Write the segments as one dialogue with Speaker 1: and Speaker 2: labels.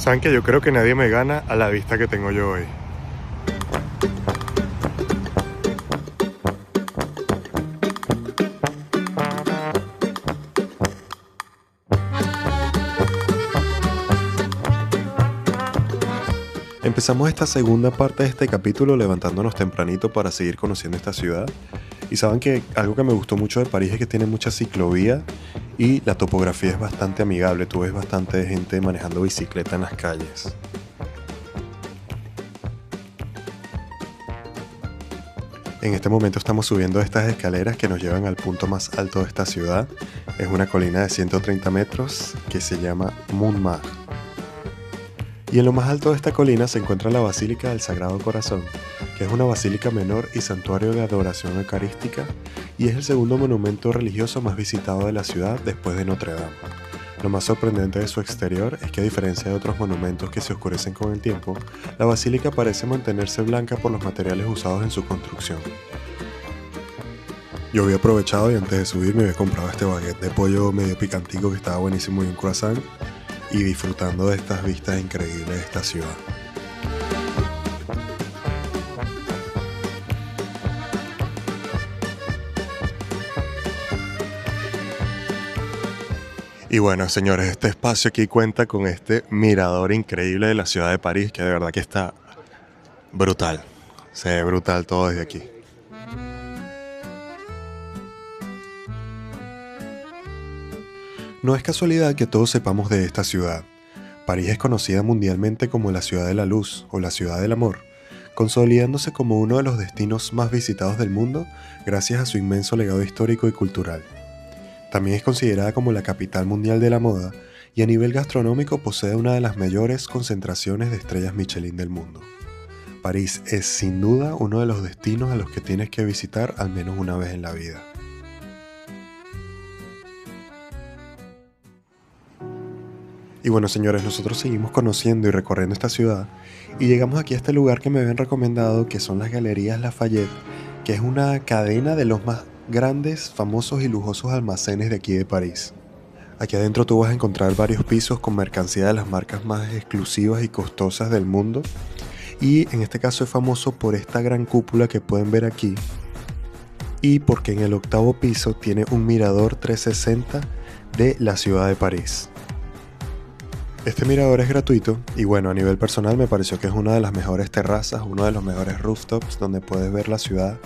Speaker 1: Saben que yo creo que nadie me gana a la vista que tengo yo hoy. Empezamos esta segunda parte de este capítulo levantándonos tempranito para seguir conociendo esta ciudad. Y saben que algo que me gustó mucho de París es que tiene mucha ciclovía y la topografía es bastante amigable. Tú ves bastante gente manejando bicicleta en las calles. En este momento estamos subiendo estas escaleras que nos llevan al punto más alto de esta ciudad. Es una colina de 130 metros que se llama Montmartre. Y en lo más alto de esta colina se encuentra la Basílica del Sagrado Corazón, que es una basílica menor y santuario de adoración eucarística, y es el segundo monumento religioso más visitado de la ciudad después de Notre Dame. Lo más sorprendente de su exterior es que, a diferencia de otros monumentos que se oscurecen con el tiempo, la basílica parece mantenerse blanca por los materiales usados en su construcción. Yo había aprovechado y antes de subir me había comprado este baguette de pollo medio picantico que estaba buenísimo y un croissant, y disfrutando de estas vistas increíbles de esta ciudad. Y bueno, señores, este espacio aquí cuenta con este mirador increíble de la ciudad de París, que de verdad que está brutal. Se ve brutal todo desde aquí. No es casualidad que todos sepamos de esta ciudad. París es conocida mundialmente como la ciudad de la luz o la ciudad del amor, consolidándose como uno de los destinos más visitados del mundo gracias a su inmenso legado histórico y cultural. También es considerada como la capital mundial de la moda y a nivel gastronómico posee una de las mayores concentraciones de estrellas Michelin del mundo. París es sin duda uno de los destinos a los que tienes que visitar al menos una vez en la vida. Y bueno, señores, nosotros seguimos conociendo y recorriendo esta ciudad y llegamos aquí a este lugar que me habían recomendado, que son las Galerías Lafayette, que es una cadena de los más grandes, famosos y lujosos almacenes de aquí de París. Aquí adentro tú vas a encontrar varios pisos con mercancía de las marcas más exclusivas y costosas del mundo, y en este caso es famoso por esta gran cúpula que pueden ver aquí, y porque en el 8º piso tiene un mirador 360 de la ciudad de París. Este mirador es gratuito y bueno, a nivel personal me pareció que es una de las mejores terrazas, uno de los mejores rooftops donde puedes ver la ciudad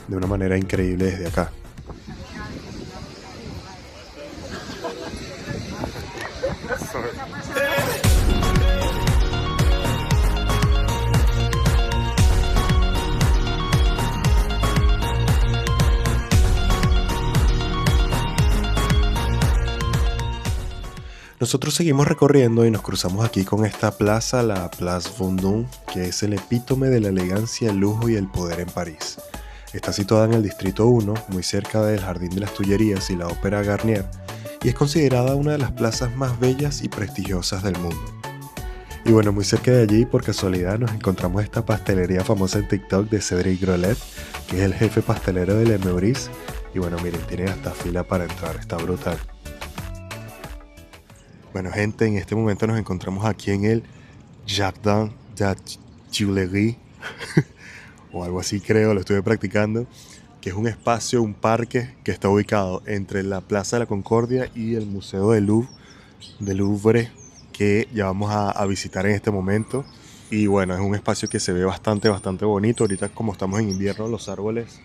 Speaker 1: de una manera increíble desde acá. Nosotros seguimos recorriendo y nos cruzamos aquí con esta plaza, la Place Vendôme, que es el epítome de la elegancia, el lujo y el poder en París. Está situada en el Distrito 1, muy cerca del Jardín de las Tullerías y la Ópera Garnier, y es considerada una de las plazas más bellas y prestigiosas del mundo. Y bueno, muy cerca de allí, por casualidad, nos encontramos esta pastelería famosa en TikTok de Cédric Grolet, que es el jefe pastelero de Le Meurice, y bueno, miren, tiene hasta fila para entrar, está brutal. Bueno, gente, en este momento nos encontramos aquí en el Jardin de la Tuileries, o algo así creo, lo estuve practicando, que es un espacio, un parque que está ubicado entre la Plaza de la Concordia y el Museo del Louvre, que ya vamos a visitar en este momento. Y bueno, es un espacio que se ve bastante bonito. Ahorita, como estamos en invierno, los árboles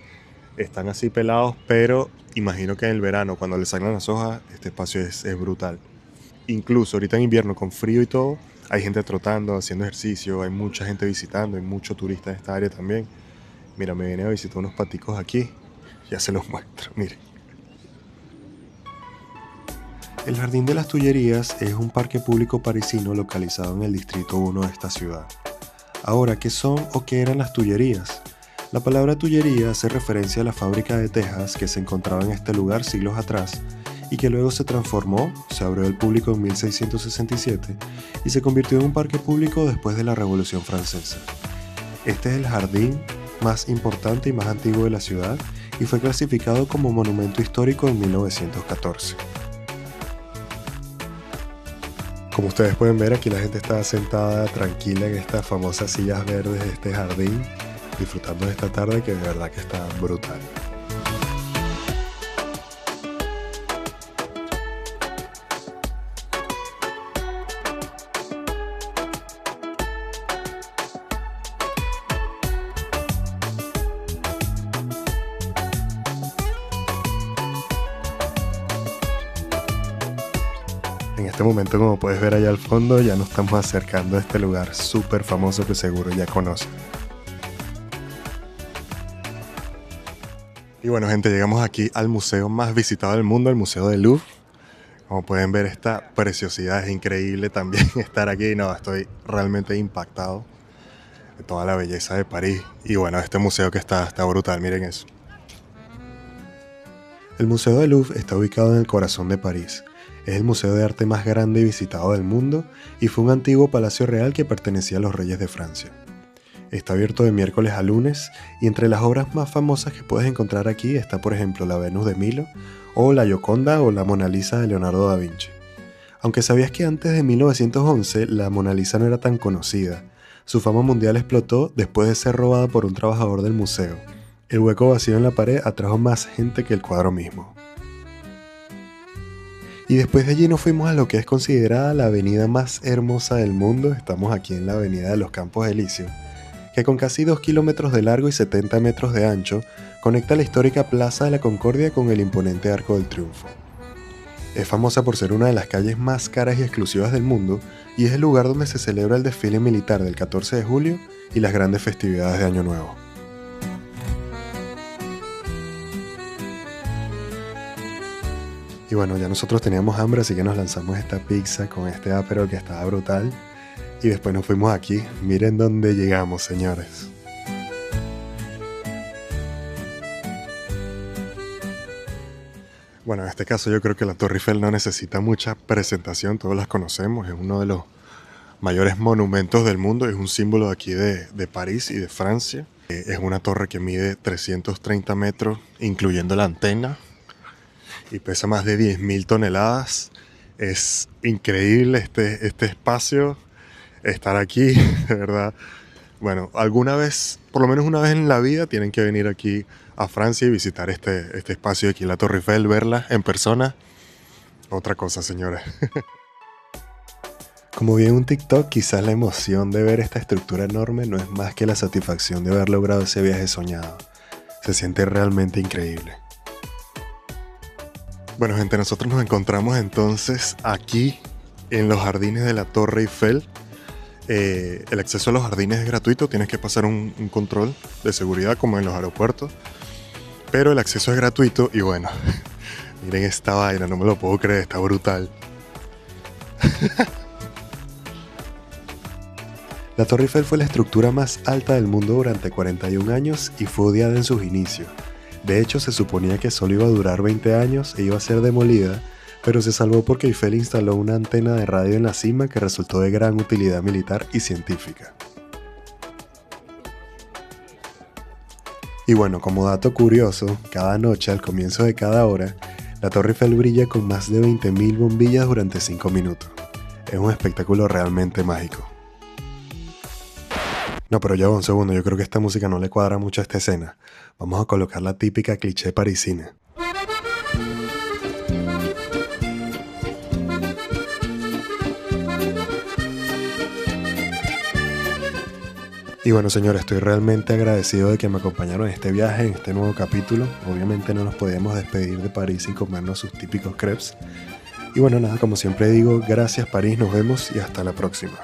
Speaker 1: están así pelados, pero imagino que en el verano, cuando le salgan las hojas, este espacio es brutal. Incluso ahorita en invierno, con frío y todo, hay gente trotando, haciendo ejercicio, hay mucha gente visitando, hay muchos turistas en esta área también. Mira, me vine a visitar unos paticos aquí, ya se los muestro, miren. El Jardín de las Tullerías es un parque público parisino localizado en el Distrito 1 de esta ciudad. Ahora, ¿qué son o qué eran las Tullerías? La palabra tullería hace referencia a la fábrica de tejas que se encontraba en este lugar siglos atrás, y que luego se transformó, se abrió al público en 1667 y se convirtió en un parque público después de la Revolución Francesa. Este es el jardín más importante y más antiguo de la ciudad y fue clasificado como monumento histórico en 1914. Como ustedes pueden ver, aquí la gente está sentada tranquila en estas famosas sillas verdes de este jardín, disfrutando de esta tarde que de verdad que está brutal. En este momento, como puedes ver allá al fondo, ya nos estamos acercando a este lugar súper famoso que seguro ya conocen. Y bueno, gente, llegamos aquí al museo más visitado del mundo, el Museo del Louvre. Como pueden ver, esta preciosidad es increíble también estar aquí. No, estoy realmente impactado de toda la belleza de París. Y bueno, este museo que está brutal, miren eso. El Museo del Louvre está ubicado en el corazón de París. Es el museo de arte más grande y visitado del mundo y fue un antiguo palacio real que pertenecía a los reyes de Francia. Está abierto de miércoles a lunes y entre las obras más famosas que puedes encontrar aquí está por ejemplo la Venus de Milo o la Gioconda o la Mona Lisa de Leonardo da Vinci. Aunque sabías que antes de 1911 la Mona Lisa no era tan conocida, su fama mundial explotó después de ser robada por un trabajador del museo. El hueco vacío en la pared atrajo más gente que el cuadro mismo. Y después de allí nos fuimos a lo que es considerada la avenida más hermosa del mundo. Estamos aquí en la avenida de los Campos Elíseos, que con casi 2 kilómetros de largo y 70 metros de ancho, conecta la histórica Plaza de la Concordia con el imponente Arco del Triunfo. Es famosa por ser una de las calles más caras y exclusivas del mundo y es el lugar donde se celebra el desfile militar del 14 de julio y las grandes festividades de Año Nuevo. Y bueno, ya nosotros teníamos hambre, así que nos lanzamos esta pizza con este Aperol que estaba brutal. Y después nos fuimos aquí. Miren dónde llegamos, señores. Bueno, en este caso yo creo que la Torre Eiffel no necesita mucha presentación, todos las conocemos. Es uno de los mayores monumentos del mundo, es un símbolo aquí de París y de Francia. Es una torre que mide 330 metros, incluyendo la antena. Y pesa más de 10.000 toneladas. Es increíble este espacio, estar aquí, de verdad. Bueno, alguna vez, por lo menos una vez en la vida, tienen que venir aquí a Francia y visitar este espacio de aquí, la Torre Eiffel, verla en persona. Otra cosa, señores. Como vi en un TikTok, quizás la emoción de ver esta estructura enorme no es más que la satisfacción de haber logrado ese viaje soñado. Se siente realmente increíble. Bueno, gente, nosotros nos encontramos entonces aquí en los jardines de la Torre Eiffel. El acceso a los jardines es gratuito, tienes que pasar un control de seguridad como en los aeropuertos, pero el acceso es gratuito y bueno, miren esta vaina, no me lo puedo creer, está brutal. La Torre Eiffel fue la estructura más alta del mundo durante 41 años y fue odiada en sus inicios. De hecho, se suponía que solo iba a durar 20 años e iba a ser demolida, pero se salvó porque Eiffel instaló una antena de radio en la cima que resultó de gran utilidad militar y científica. Y bueno, como dato curioso, cada noche al comienzo de cada hora, la Torre Eiffel brilla con más de 20.000 bombillas durante 5 minutos. Es un espectáculo realmente mágico. No, pero ya va un segundo, yo creo que esta música no le cuadra mucho a esta escena. Vamos a colocar la típica cliché parisina. Y bueno, señores, estoy realmente agradecido de que me acompañaron en este viaje, en este nuevo capítulo. Obviamente no nos podíamos despedir de París sin comernos sus típicos crepes. Y bueno, nada, como siempre digo, gracias París, nos vemos y hasta la próxima.